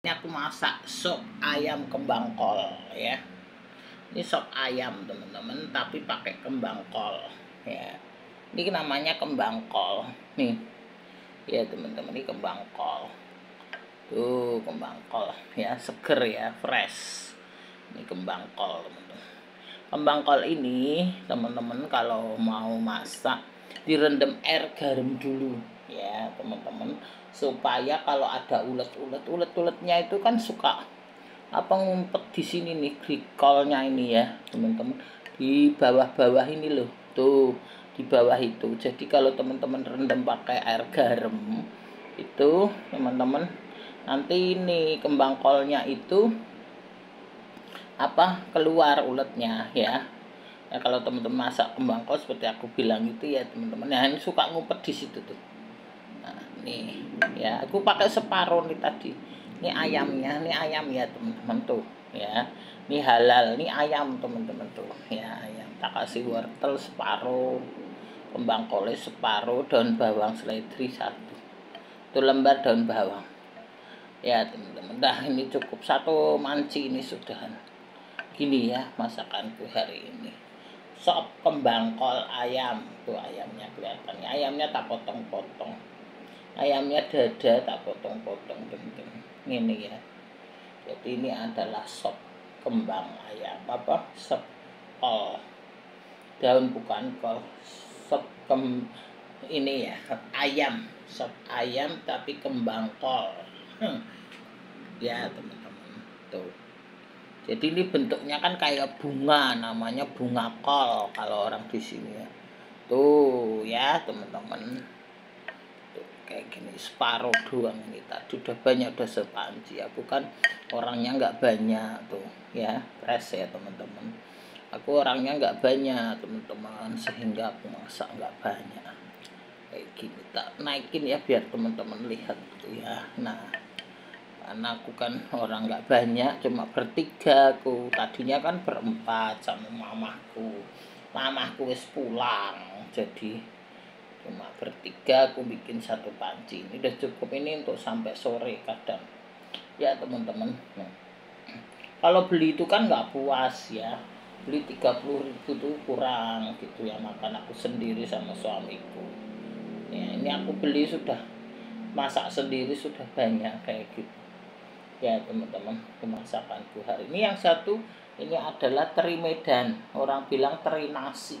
Ini aku masak sop ayam kembang kol ya. Ini sop ayam teman-teman, tapi pakai kembang kol ya. Ini namanya kembang kol nih ya teman-teman, ini kembang kol tuh, kembang kol ya, seger ya, fresh. Ini kembang kol teman-teman. Kembang kol ini teman-teman kalau mau masak direndam air garam dulu ya teman-teman, supaya kalau ada uletnya itu kan suka apa ngumpet di sini nih, glikolnya ini ya teman-teman, di bawah-bawah ini loh tuh, di bawah itu. Jadi kalau teman-teman rendam pakai air garam itu teman-teman, nanti ini kembang kolnya itu apa keluar uletnya ya. Ya kalau teman-teman masak kembang kol seperti aku bilang itu ya teman-teman, nah ini suka ngumpet di situ tuh. Nah nih ya, aku pakai separuh nih tadi. Ini ayamnya, ini ayam ya teman-teman tuh ya. Ini halal, ini ayam teman-teman tuh ya, ayam. Tak kasih wortel separuh, kembang kolnya separuh, daun bawang seledri satu, itu lembar daun bawang ya teman-teman. Nah ini cukup satu manci ini sudah. Gini ya masakanku hari ini, sop kembang kol ayam. Tuh ayamnya kelihatan ya, ayamnya tak potong-potong, ayamnya dada tak potong-potong teman-teman. Ini ya, jadi ini adalah sop kembang ayam, apa sop kol, daun bukan kol, sop ini ya ayam, sop ayam tapi kembang kol ya teman-teman tuh. Jadi ini bentuknya kan kayak bunga, namanya bunga kol kalau orang di sini ya. Tuh ya teman-teman. Tuh kayak gini, separuh doang ini tadi, udah banyak, udah sepanci. Aku kan orangnya nggak banyak tuh ya, fresh ya teman-teman. Aku orangnya nggak banyak teman-teman, sehingga aku masak nggak banyak. Kayak gini tak naikin ya biar teman-teman lihat tuh ya. Nah karena aku kan orang nggak banyak, cuma bertiga aku. Tadinya kan berempat sama mamahku wis pulang, jadi cuma bertiga aku bikin satu panci. Ini udah cukup ini untuk sampai sore kadang ya teman-teman. Nah, kalau beli itu kan nggak puas ya, beli 30.000 tuh kurang gitu ya, makan aku sendiri sama suamiku ya. Ini aku beli sudah masak sendiri sudah banyak kayak gitu ya teman-teman. Masakanku hari ini yang satu ini adalah teri Medan, orang bilang teri nasi,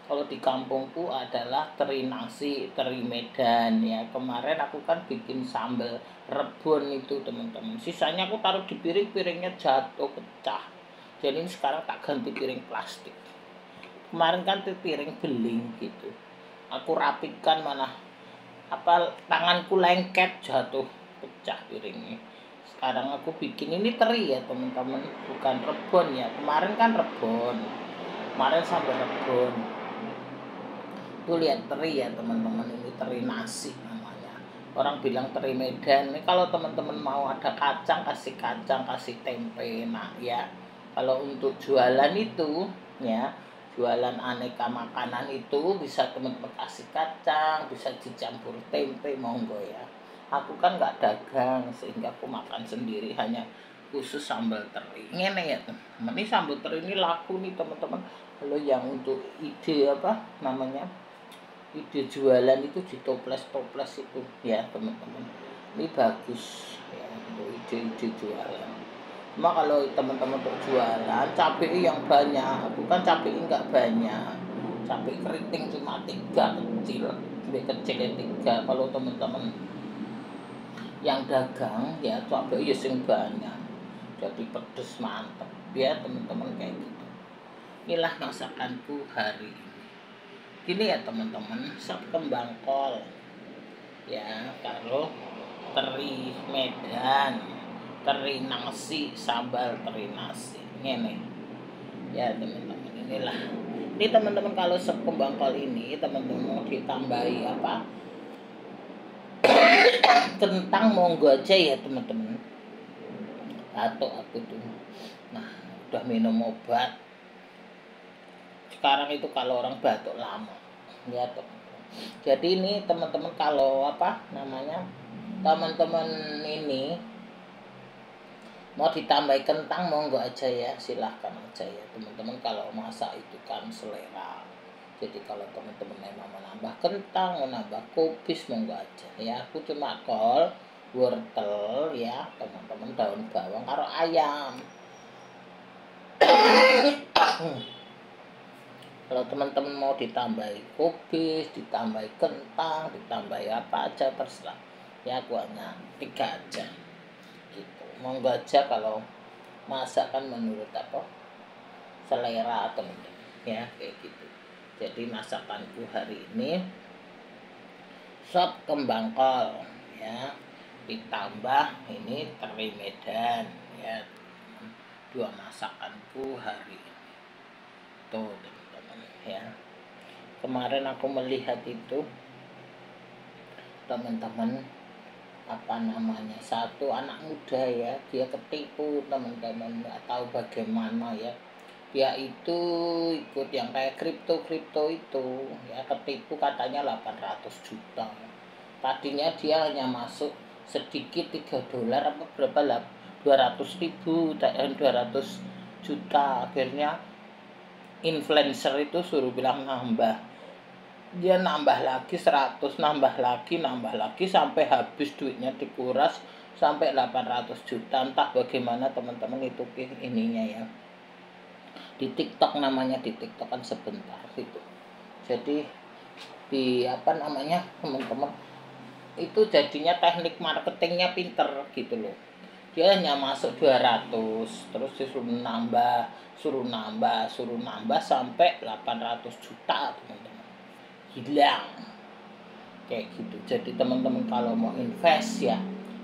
kalau di kampungku adalah teri nasi, teri Medan ya. Kemarin aku kan bikin sambal rebon itu teman-teman, sisanya aku taruh di piring, piringnya jatuh pecah, jadi ini sekarang tak ganti piring plastik. Kemarin kan piring beling gitu, aku rapikan, mana apa tanganku lengket, jatuh pecah piringnya. Sekarang aku bikin ini teri ya teman-teman, bukan rebon ya. Kemarin kan rebon, kemarin sambal rebon. Tuh lihat teri ya teman-teman, ini teri nasi namanya. Orang bilang teri Medan. Ini kalau teman-teman mau ada kacang, kasih kacang, kasih tempe. Nah ya, kalau untuk jualan itu ya, jualan aneka makanan itu bisa teman-teman kasih kacang, bisa dicampur tempe, monggo ya. Aku kan nggak dagang sehingga aku makan sendiri, hanya khusus sambal teri. Ini ya teman-teman, ini sambal teri ini laku nih teman-teman. Kalau yang untuk ide apa namanya, ide jualan itu di toples-toples itu ya teman-teman, ini bagus ya untuk ide-ide jualan. Cuma kalau teman-teman untuk jualan cabai yang banyak, bukan cabai nggak banyak, cabai keriting cuma 3 kecil, lebih kecil yang 3. Kalau teman-teman yang dagang ya cabai ya sing banyak, jadi pedes mantep ya teman-teman kayak gitu. Inilah masakanku hari ini. Gini ya teman-teman, sop kembang kol ya, kalau teri Medan, teri nasi, sambal teri nasi ini ya teman-teman. Inilah ini teman-teman, kalau sop kembang kol ini teman-teman mau ditambahi apa kentang, monggo aja ya teman-teman. Atau aku tuh nah udah minum obat sekarang itu kalau orang batuk lama ya teman-teman. Jadi ini teman-teman kalau apa namanya, teman-teman ini Mau ditambah kentang monggo aja ya, silahkan aja ya teman-teman. Kalau masak itu kan selera. Jadi kalau teman-teman memang mau nambah kentang, mau nambah kubis monggo aja ya. Aku cuma kol, wortel ya teman-teman, daun bawang karo ayam. Kalau teman-teman mau ditambahi kubis, ditambahi kentang, ditambahi apa aja terserah ya, aku hanya 3 aja gitu. Monggo aja kalau masak kan menurut apa selera teman-teman ya, kayak gitu. Jadi masakanku hari ini sop kembang kol ya, ditambah ini teri Medan ya. 2 masakanku hari ini tuh teman-teman ya. Kemarin aku melihat itu teman-teman, apa namanya, satu anak muda ya, dia ketipu teman-teman, nggak tahu bagaimana ya, dia itu ikut yang kayak kripto itu ya, ketipu katanya 800 juta. Tadinya dia hanya masuk sedikit $3 apa berapa lah, 200.000 200 juta. Akhirnya influencer itu suruh bilang nambah, dia nambah lagi 100, nambah lagi sampai habis duitnya, dikuras sampai 800 juta. Entah bagaimana teman-teman itu ininya ya, di TikTok namanya, di TikTok kan sebentar itu. Jadi di apa namanya teman-teman, itu jadinya teknik marketingnya pinter gitu loh. Dia hanya masuk 200, terus suruh nambah sampai 800 juta teman-teman, hilang kayak gitu. Jadi teman-teman kalau mau invest ya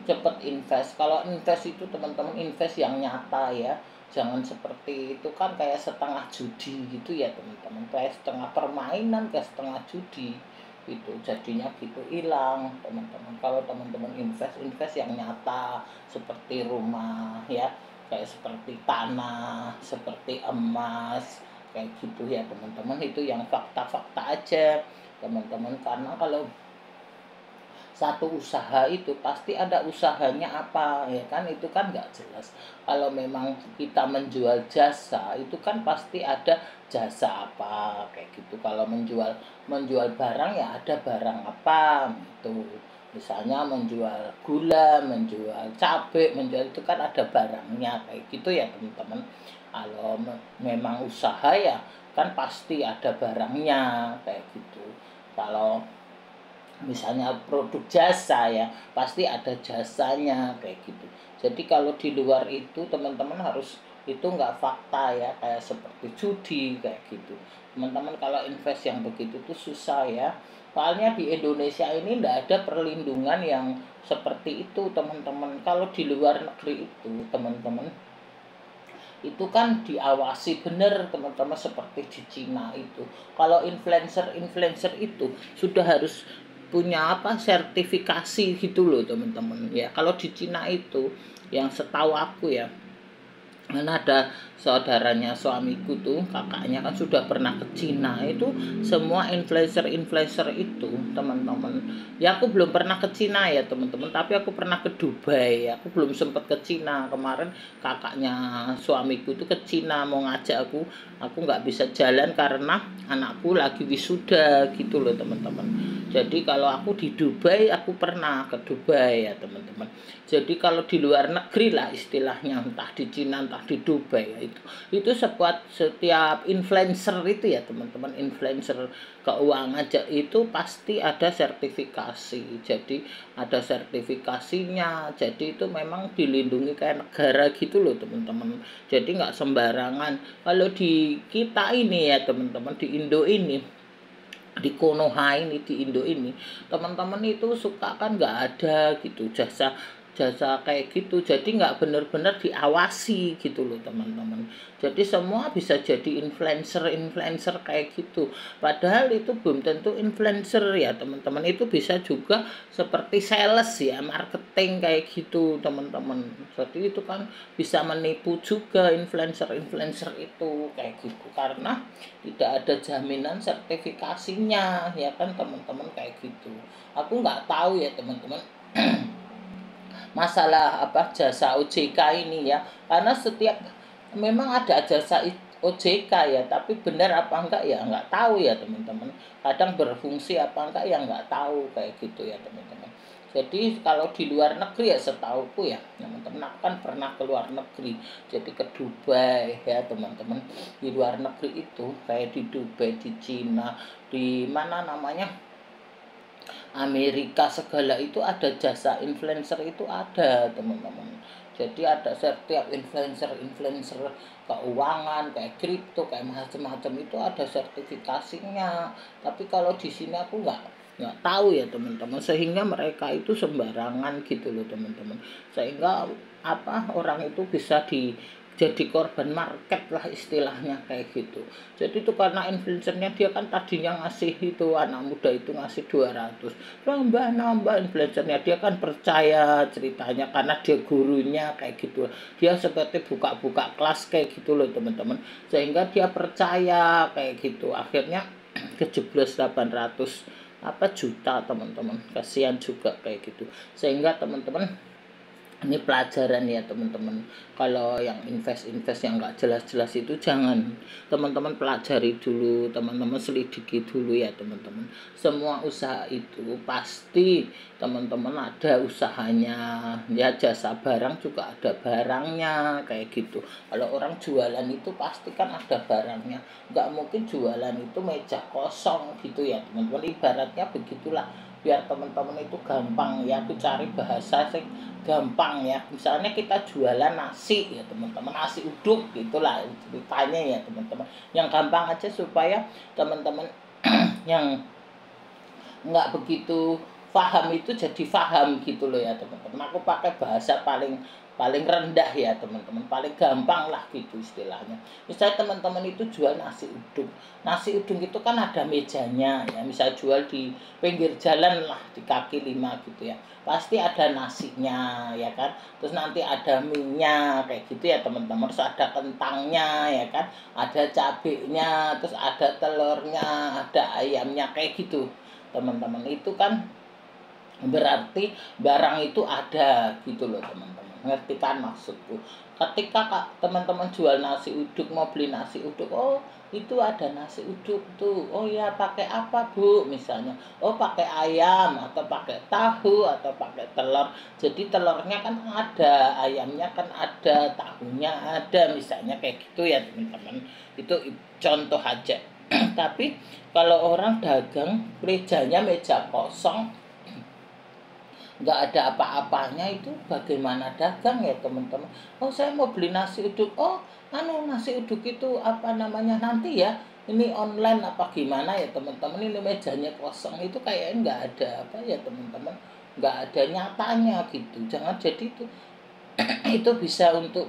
cepet invest. Kalau invest itu teman-teman invest yang nyata ya, jangan seperti itu kan kayak setengah judi gitu ya teman-teman, kayak setengah permainan, kayak setengah judi itu jadinya gitu, hilang teman-teman. Kalau teman-teman invest yang nyata seperti rumah ya, kayak seperti tanah, seperti emas kayak gitu ya teman-teman, itu yang fakta-fakta aja teman-teman. Karena kalau satu usaha itu pasti ada usahanya apa ya kan, itu kan nggak jelas. Kalau memang kita menjual jasa itu kan pasti ada jasa apa kayak gitu. Kalau menjual barang ya ada barang apa gitu. Misalnya menjual gula, menjual cabai, menjual itu kan ada barangnya kayak gitu ya teman-teman. Kalau memang usaha ya kan pasti ada barangnya kayak gitu. Kalau misalnya produk jasa ya pasti ada jasanya kayak gitu. Jadi kalau di luar itu teman-teman harus itu nggak fakta ya, kayak seperti judi kayak gitu teman-teman. Kalau invest yang begitu tuh susah ya, soalnya di Indonesia ini nggak ada perlindungan yang seperti itu teman-teman. Kalau di luar negeri itu teman-teman itu kan diawasi bener teman-teman, seperti di Cina itu. Kalau influencer itu sudah harus punya apa sertifikasi gitu loh teman-teman ya. Kalau di Cina itu yang setahu aku ya, karena ada saudaranya suamiku tuh, kakaknya kan sudah pernah ke Cina. Itu semua influencer itu teman-teman ya. Aku belum pernah ke Cina ya teman-teman, tapi aku pernah ke Dubai. Aku belum sempat ke Cina. Kemarin kakaknya suamiku tuh ke Cina mau ngajak aku nggak bisa jalan karena anakku lagi wisuda gitu loh teman-teman. Jadi kalau aku di Dubai, aku pernah ke Dubai ya teman-teman. Jadi kalau di luar negeri lah istilahnya, entah di Cina entah di Dubai ya, itu setiap influencer itu ya teman-teman, influencer keuangan aja itu pasti ada sertifikasi. Jadi ada sertifikasinya, jadi itu memang dilindungi kayak negara gitu loh teman-teman. Jadi nggak sembarangan. Kalau di kita ini ya teman-teman, di Indo ini, di Konoha ini, di Indo ini teman-teman, itu suka kan nggak ada gitu jasa kayak gitu. Jadi nggak benar-benar diawasi gitu loh teman-teman. Jadi semua bisa jadi influencer kayak gitu, padahal itu belum tentu influencer ya teman-teman. Itu bisa juga seperti sales ya, marketing kayak gitu teman-teman. Jadi itu kan bisa menipu juga influencer itu kayak gitu, karena tidak ada jaminan sertifikasinya ya kan teman-teman kayak gitu. Aku nggak tahu ya teman-teman masalah apa jasa OJK ini ya, karena setiap memang ada jasa OJK ya, tapi benar apa enggak ya nggak tahu ya teman-teman. Kadang berfungsi apa enggak ya nggak tahu kayak gitu ya teman-teman. Jadi kalau di luar negeri ya setauku ya teman-teman, aku kan pernah ke luar negeri, jadi ke Dubai ya teman-teman. Di luar negeri itu kayak di Dubai, di Cina, di mana namanya Amerika segala itu ada jasa influencer, itu ada teman-teman. Jadi ada setiap influencer keuangan kayak kripto kayak macam-macam itu ada sertifikasinya. Tapi kalau di sini aku nggak tahu ya teman-teman, sehingga mereka itu sembarangan gitu loh teman-teman, sehingga apa orang itu bisa jadi korban market lah istilahnya kayak gitu. Jadi itu karena influencernya dia kan tadinya ngasih itu, anak muda itu ngasih 200, nambah influencernya, dia kan percaya ceritanya karena dia gurunya kayak gitu. Dia seperti buka-buka kelas kayak gitu loh teman-teman, sehingga dia percaya kayak gitu, akhirnya kejeblos 800 apa juta teman-teman. Kasihan juga kayak gitu. Sehingga teman-teman ini pelajaran ya teman-teman, kalau yang invest yang nggak jelas-jelas itu jangan teman-teman pelajari dulu, teman-teman selidiki dulu ya teman-teman. Semua usaha itu pasti teman-teman ada usahanya ya, jasa barang juga ada barangnya kayak gitu. Kalau orang jualan itu pasti kan ada barangnya, nggak mungkin jualan itu meja kosong gitu ya teman-teman. Ibaratnya begitulah, biar teman-teman itu gampang ya, aku cari bahasa sih gampang ya. Misalnya kita jualan nasi ya teman-teman, nasi uduk gitulah ceritanya ya teman-teman, yang gampang aja supaya teman-teman yang nggak begitu paham itu jadi paham gitu loh ya teman-teman. Aku pakai bahasa paling paling rendah ya teman-teman, paling gampang lah gitu istilahnya. Misalnya teman-teman itu jual nasi uduk, itu kan ada mejanya ya, misal jual di pinggir jalan lah di kaki 5 gitu ya, pasti ada nasinya ya kan, terus nanti ada minyak kayak gitu ya teman-teman, terus ada kentangnya ya kan, ada cabenya, terus ada telurnya, ada ayamnya kayak gitu teman-teman. Itu kan berarti barang itu ada gitu loh teman-teman, ngerti kan maksudku. Ketika teman-teman jual nasi uduk, mau beli nasi uduk, oh itu ada nasi uduk tuh, oh ya pakai apa bu misalnya, oh pakai ayam atau pakai tahu atau pakai telur. Jadi telurnya kan ada, ayamnya kan ada, tahunya ada misalnya kayak gitu ya teman-teman. Itu contoh aja. Tapi kalau orang dagang mejanya meja kosong, nggak ada apa-apanya, itu bagaimana dagang ya teman-teman. Oh saya mau beli nasi uduk, oh nasi uduk itu apa namanya nanti ya, ini online apa gimana ya teman-teman, ini mejanya kosong, itu kayak nggak ada apa ya teman-teman, nggak ada nyatanya gitu. Jangan jadi itu itu bisa untuk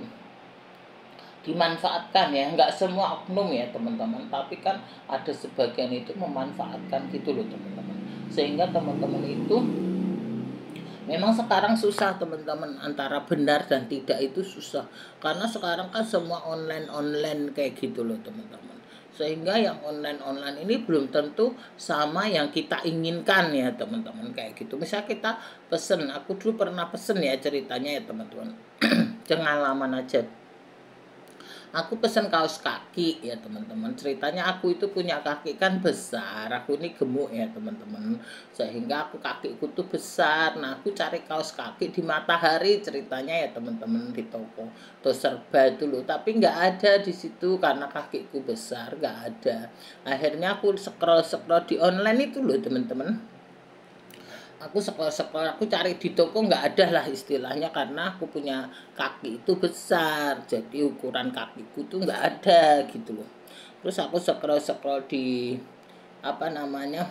dimanfaatkan ya, nggak semua oknum ya teman-teman, tapi kan ada sebagian itu memanfaatkan gitu loh teman-teman. Sehingga teman-teman itu memang sekarang susah teman-teman, antara benar dan tidak itu susah, karena sekarang kan semua online kayak gitu loh teman-teman. Sehingga yang online ini belum tentu sama yang kita inginkan ya teman-teman kayak gitu. Misal kita pesen, aku dulu pernah pesen ya ceritanya ya teman-teman, pengalaman aja. Aku pesen kaos kaki ya teman-teman, ceritanya aku itu punya kaki kan besar, aku ini gemuk ya teman-teman, sehingga aku kakiku tuh besar. Nah aku cari kaos kaki di Matahari ceritanya ya teman-teman, di toko serba itu loh, tapi nggak ada di situ karena kakiku besar, nggak ada. Akhirnya aku scroll di online itu loh teman-teman, aku sekolah aku cari di toko nggak ada lah istilahnya, karena aku punya kaki itu besar, jadi ukuran kakiku tuh nggak ada gitu loh. Terus aku scroll di apa namanya,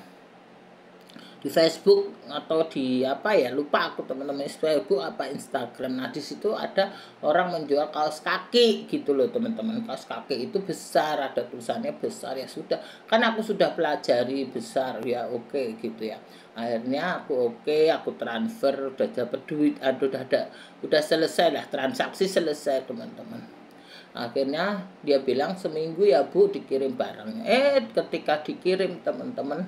di Facebook atau di apa ya, lupa aku teman-teman, Facebook apa Instagram. Nah di situ ada orang menjual kaos kaki gitu loh teman-teman. Kaos kaki itu besar, ada tulisannya besar, ya sudah kan aku sudah pelajari besar ya, oke gitu ya. Akhirnya aku transfer, udah dapat duit, udah selesai lah, transaksi selesai teman-teman. Akhirnya dia bilang seminggu ya bu dikirim barangnya. Ketika dikirim teman-teman,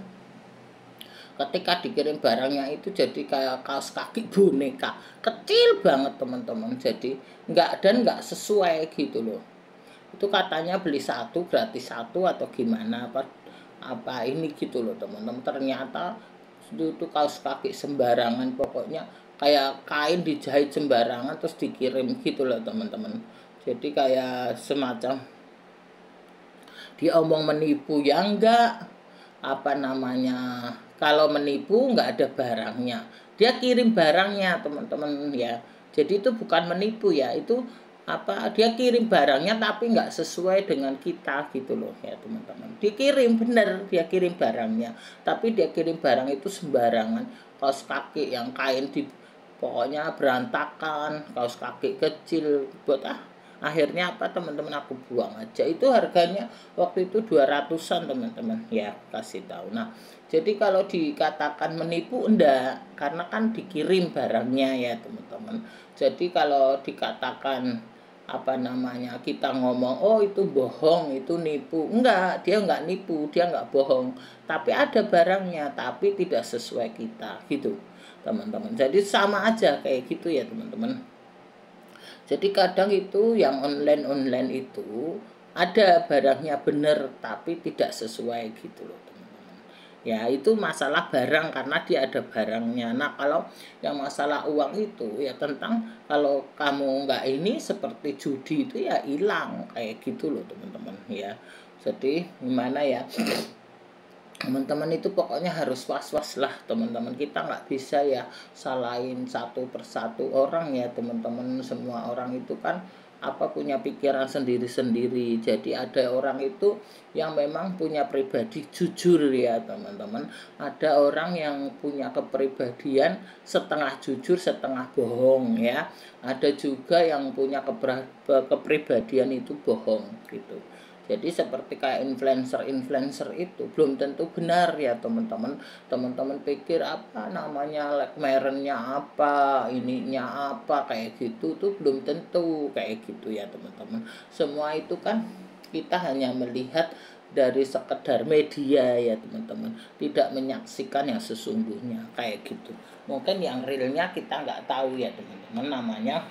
Ketika dikirim barangnya itu jadi kayak kaos kaki boneka, kecil banget teman-teman. Jadi nggak sesuai gitu loh. Itu katanya beli satu gratis satu atau gimana apa ini gitu loh teman-teman. Ternyata itu kaos kaki sembarangan, pokoknya kayak kain dijahit sembarangan terus dikirim gitu loh teman-teman. Jadi kayak semacam diomong menipu ya enggak, apa namanya, kalau menipu enggak ada barangnya, dia kirim barangnya teman-teman ya. Jadi itu bukan menipu ya, itu apa, dia kirim barangnya tapi enggak sesuai dengan kita gitu loh ya teman-teman. Dikirim bener, dia kirim barangnya tapi dia kirim barang itu sembarangan, kaos kaki yang kain di pokoknya berantakan, kaos kaki kecil buat akhirnya apa teman-teman, aku buang aja. Itu harganya waktu itu 200-an teman-teman ya, kasih tahu. Nah jadi kalau dikatakan menipu enggak, karena kan dikirim barangnya ya teman-teman. Jadi kalau dikatakan apa namanya, kita ngomong oh itu bohong, itu nipu, enggak, dia enggak nipu, dia enggak bohong, tapi ada barangnya tapi tidak sesuai kita gitu teman-teman. Jadi sama aja kayak gitu ya teman-teman. Jadi kadang itu yang online itu ada barangnya benar tapi tidak sesuai gitu loh teman-teman. Ya itu masalah barang karena dia ada barangnya. Nah kalau yang masalah uang itu ya tentang kalau kamu nggak ini seperti judi itu ya hilang kayak gitu loh teman-teman ya. Jadi gimana ya, teman-teman itu pokoknya harus was-was lah teman-teman. Kita nggak bisa ya salahin satu persatu orang ya teman-teman. Semua orang itu kan apa punya pikiran sendiri-sendiri. Jadi ada orang itu yang memang punya pribadi jujur ya teman-teman. Ada orang yang punya kepribadian setengah jujur setengah bohong ya. Ada juga yang punya kepribadian itu bohong gitu. Jadi seperti kayak influencer itu belum tentu benar ya teman-teman. Teman-teman pikir apa namanya, McLarennya apa, ininya apa kayak gitu tuh belum tentu kayak gitu ya teman-teman. Semua itu kan kita hanya melihat dari sekedar media ya teman-teman, tidak menyaksikan yang sesungguhnya kayak gitu. Mungkin yang realnya kita nggak tahu ya teman-teman, namanya